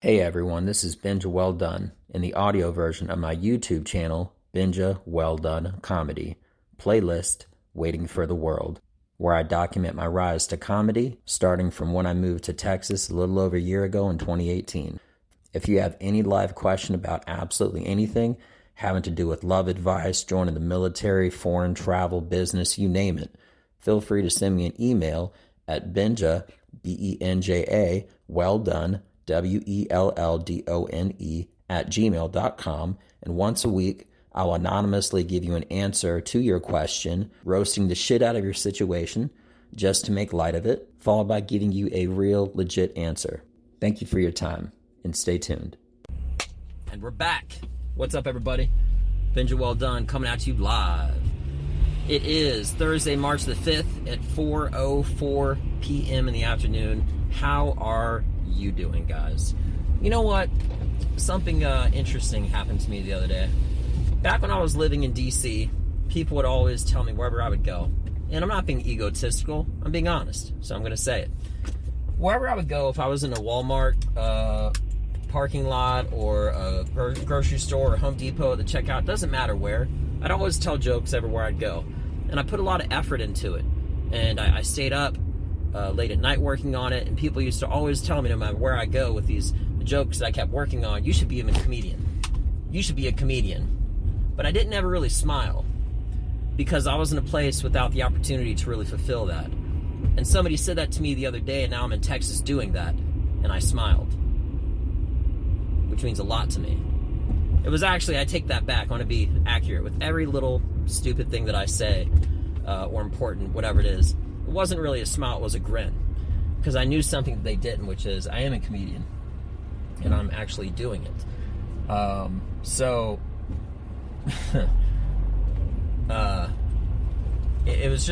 Hey everyone, this is Benja Welldone in the audio version of my YouTube channel, Benja Welldone Comedy, playlist Waiting for the World, where I document my rise to comedy starting from when I moved to Texas a little over a year ago in 2018. If you have any live question about absolutely anything having to do with love advice, joining the military, foreign travel, business, you name it, feel free to send me an email at Benja, Benja, Welldone, Welldone @gmail.com, and once a week I will anonymously give you an answer to your question, roasting the shit out of your situation just to make light of it, followed by giving you a real legit answer. Thank you for your time and stay tuned. And we're back. What's up, everybody? Benja Welldone coming at you live. It is Thursday, March the 5th at 4:04 p.m. in the afternoon. How are you doing, guys? You know what? Something interesting happened to me the other day. Back when I was living in DC, people would always tell me wherever I would go. And I'm not being egotistical, I'm being honest, so I'm going to say it. Wherever I would go, if I was in a Walmart parking lot or a grocery store or Home Depot at the checkout, doesn't matter where, I'd always tell jokes everywhere I'd go. And I put a lot of effort into it. And I stayed up late at night working on it, and people used to always tell me no matter where I go with these jokes that I kept working on, you should be a comedian. You should be a comedian. But I didn't ever really smile because I was in a place without the opportunity to really fulfill that. And somebody said that to me the other day, and now I'm in Texas doing that, and I smiled, which means a lot to me. It was actually, I take that back, I want to be accurate with every little stupid thing that I say, or important, whatever it is. It wasn't really a smile, it was a grin. Because I knew something that they didn't, which is I am a comedian. And I'm actually doing it. It was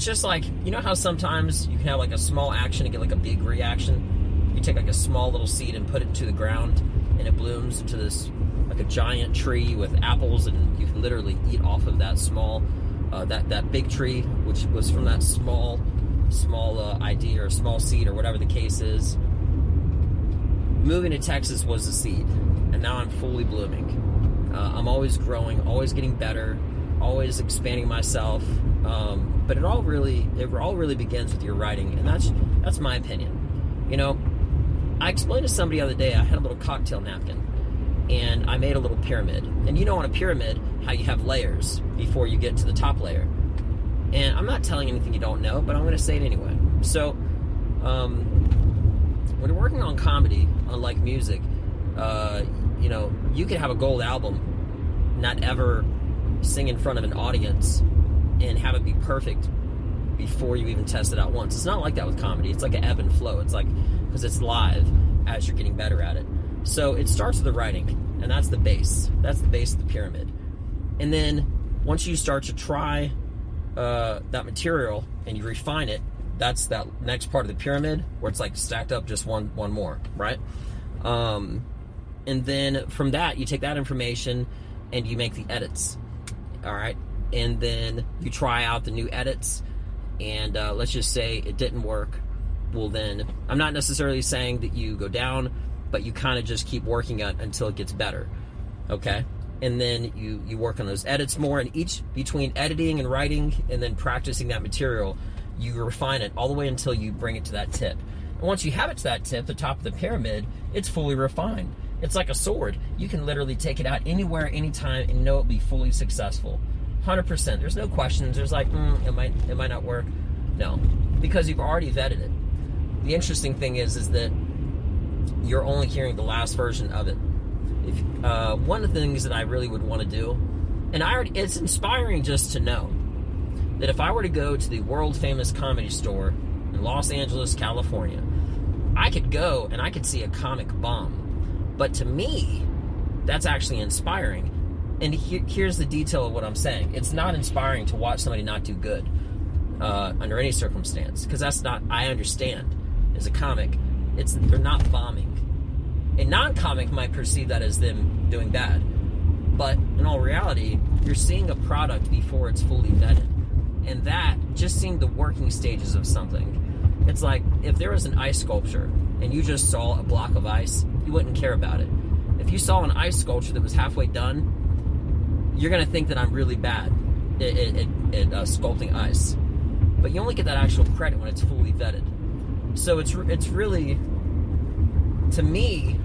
just like, you know how sometimes you can have like a small action and get like a big reaction? You take like a small little seed and put it into the ground, and it blooms into this, like a giant tree with apples, and you can literally eat off of that small that big tree, which was from that small idea or small seed or whatever the case is. Moving to Texas was the seed, and now I'm fully blooming. I'm always growing, always getting better, always expanding myself. But it all really begins with your writing, and that's my opinion. You know, I explained to somebody the other day, I had a little cocktail napkin, and I made a little pyramid. And you know on a pyramid how you have layers before you get to the top layer. And I'm not telling anything you don't know, but I'm going to say it anyway. So, when you're working on comedy, unlike music, you know, you could have a gold album, not ever sing in front of an audience, and have it be perfect before you even test it out once. It's not like that with comedy. It's like an ebb and flow. It's like, because it's live as you're getting better at it. So it starts with the writing, and that's the base. That's the base of the pyramid. And then once you start to try that material and you refine it, that's that next part of the pyramid where it's like stacked up just one more, right? And then from that, you take that information and you make the edits, all right? And then you try out the new edits, and let's just say it didn't work. Well, then I'm not necessarily saying that you go down, but you kind of just keep working it until it gets better, okay? And then you work on those edits more, and each between editing and writing and then practicing that material, you refine it all the way until you bring it to that tip. And once you have it to that tip, the top of the pyramid, it's fully refined. It's like a sword. You can literally take it out anywhere, anytime, and know it'll be fully successful. 100%. There's no questions. There's like, it might not work. No, because you've already vetted it. The interesting thing is that you're only hearing the last version of it. If, one of the things that I really would want to do, and it's inspiring just to know that if I were to go to the world famous comedy store in Los Angeles, California, I could go and I could see a comic bomb. But to me, that's actually inspiring. And here's the detail of what I'm saying. It's not inspiring to watch somebody not do good under any circumstance, because that's not, I understand, as a comic, they're not bombing. A non-comic might perceive that as them doing bad. But in all reality, you're seeing a product before it's fully vetted. And that, just seeing the working stages of something, it's like if there was an ice sculpture and you just saw a block of ice, you wouldn't care about it. If you saw an ice sculpture that was halfway done, you're going to think that I'm really bad at sculpting ice. But you only get that actual credit when it's fully vetted. So it's really, to me,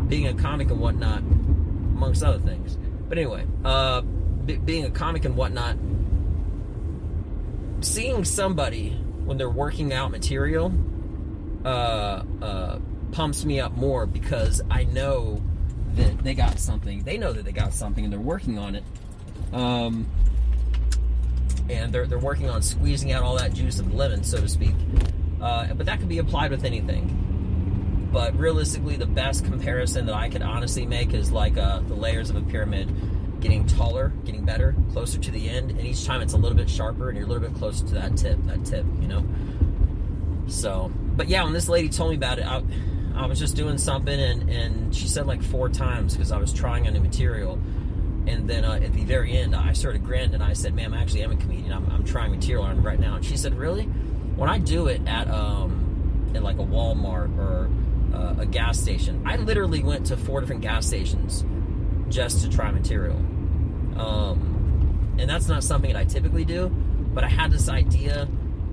being a comic and whatnot, amongst other things. But anyway, being a comic and whatnot, seeing somebody when they're working out material pumps me up more, because I know that they got something. They know that they got something and they're working on it. And they're working on squeezing out all that juice of the lemon, so to speak. But that can be applied with anything. But realistically, the best comparison that I could honestly make is like the layers of a pyramid getting taller, getting better, closer to the end, and each time it's a little bit sharper, and you're a little bit closer to that tip, you know? So, but yeah, when this lady told me about it, I was just doing something, and she said like 4 times, because I was trying a new material. And then at the very end, I sort of grinned, and I said, ma'am, I actually am a comedian. I'm trying material on it right now. And she said, really? When I do it at like a Walmart or a gas station, I literally went to 4 different gas stations just to try material. And that's not something that I typically do, but I had this idea,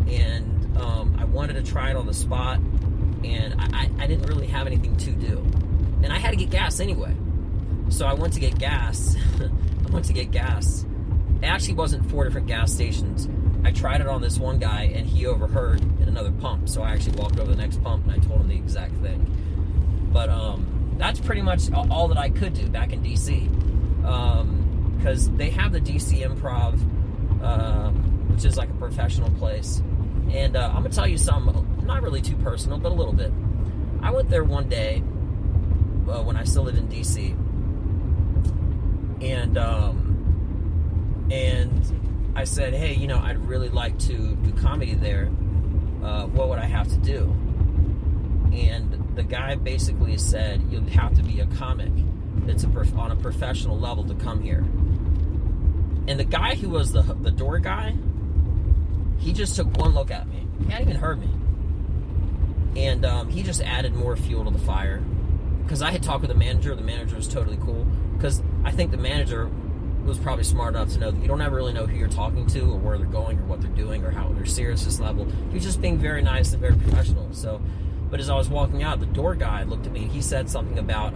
and I wanted to try it on the spot, and I didn't really have anything to do. And I had to get gas anyway. So I went to get gas. It actually wasn't 4 different gas stations. I tried it on this one guy, and he overheard in another pump. So I actually walked over to the next pump, and I told him the exact thing. But that's pretty much all that I could do back in DC. Because they have the DC Improv, which is like a professional place. And I'm going to tell you something, not really too personal, but a little bit. I went there one day when I still lived in DC. And I said, hey, you know, I'd really like to do comedy there. What would I have to do? And the guy basically said, you'd have to be a comic that's on a professional level to come here. And the guy who was the door guy, he just took one look at me. He hadn't even heard me. And he just added more fuel to the fire. Because I had talked with the manager. The manager was totally cool. Because I think the manager was probably smart enough to know that you don't ever really know who you're talking to, or where they're going, or what they're doing, or how their seriousness level. He was just being very nice and very professional. So, but as I was walking out, the door guy looked at me, and he said something about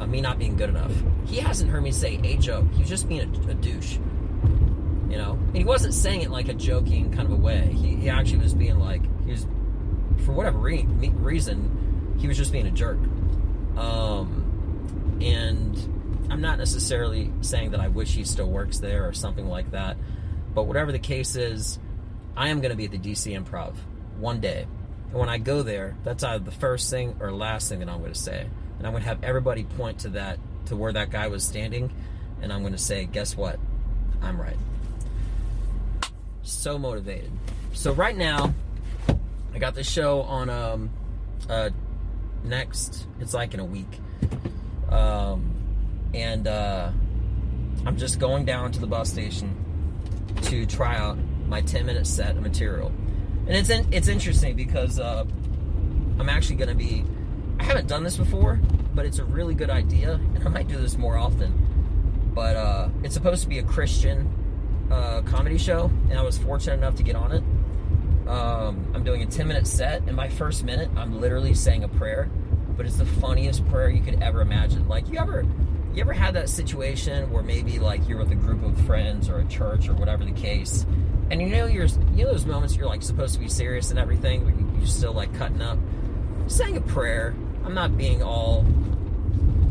me not being good enough. He hasn't heard me say a joke. He was just being a douche, you know. And he wasn't saying it like a joking kind of a way. He actually was being like, he was, for whatever reason, he was just being a jerk. And I'm not necessarily saying that I wish he still works there or something like that, but whatever the case is, I am going to be at the DC Improv one day. And when I go there, that's either the first thing or last thing that I'm going to say. And I'm going to have everybody point to where that guy was standing, and I'm going to say, guess what? I'm right. So motivated. So right now, I got this show on next, it's like in a week. And I'm just going down to the bus station to try out my 10-minute set of material. And it's interesting because I'm actually going to be, I haven't done this before, but it's a really good idea, and I might do this more often. But it's supposed to be a Christian comedy show, and I was fortunate enough to get on it. I'm doing a 10-minute set. In my first minute, I'm literally saying a prayer, but it's the funniest prayer you could ever imagine. Like, you ever had that situation where maybe like you're with a group of friends or a church or whatever the case, and you know those moments you're like supposed to be serious and everything, but you're still like cutting up, saying a prayer. I'm not being all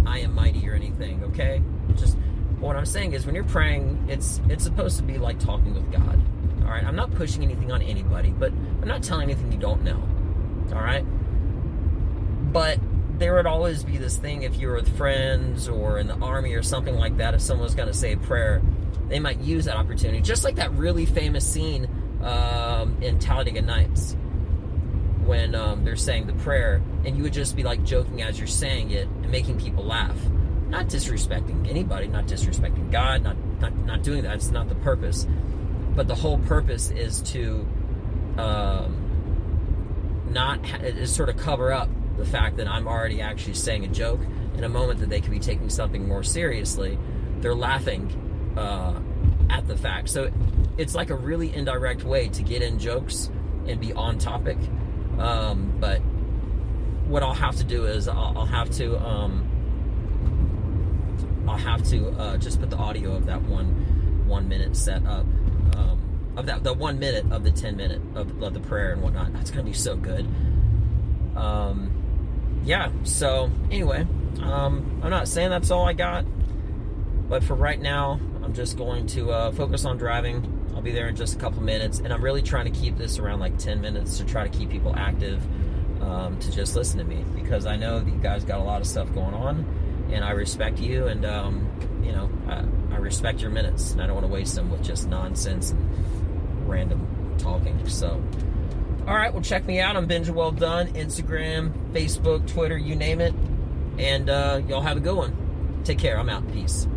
I am mighty or anything, okay? Just what I'm saying is, when you're praying, it's supposed to be like talking with God. All right, I'm not pushing anything on anybody, but I'm not telling anything you don't know. All right, but there would always be this thing if you were with friends or in the army or something like that. If someone was going to say a prayer, they might use that opportunity, just like that really famous scene in Talladega Nights when they're saying the prayer, and you would just be like joking as you're saying it and making people laugh, not disrespecting anybody, not disrespecting God, not doing that. It's not the purpose. But the whole purpose is to sort of cover up the fact that I'm already actually saying a joke in a moment that they could be taking something more seriously. They're laughing at the fact. So it's like a really indirect way to get in jokes and be on topic. But what I'll have to do is I'll have to just put the audio of that one minute set up, of that the 1 minute of the 10 minute of the prayer and whatnot. That's gonna be so good. Yeah. So anyway, I'm not saying that's all I got, but for right now, I'm just going to focus on driving. I'll be there in just a couple minutes, and I'm really trying to keep this around like 10 minutes to try to keep people active, to just listen to me, because I know that you guys got a lot of stuff going on, and I respect you, and you know, I respect your minutes, and I don't want to waste them with just nonsense and random talking. So, all right, well, check me out on Benja Welldone, Instagram, Facebook, Twitter, you name it, and y'all have a good one. Take care. I'm out. Peace.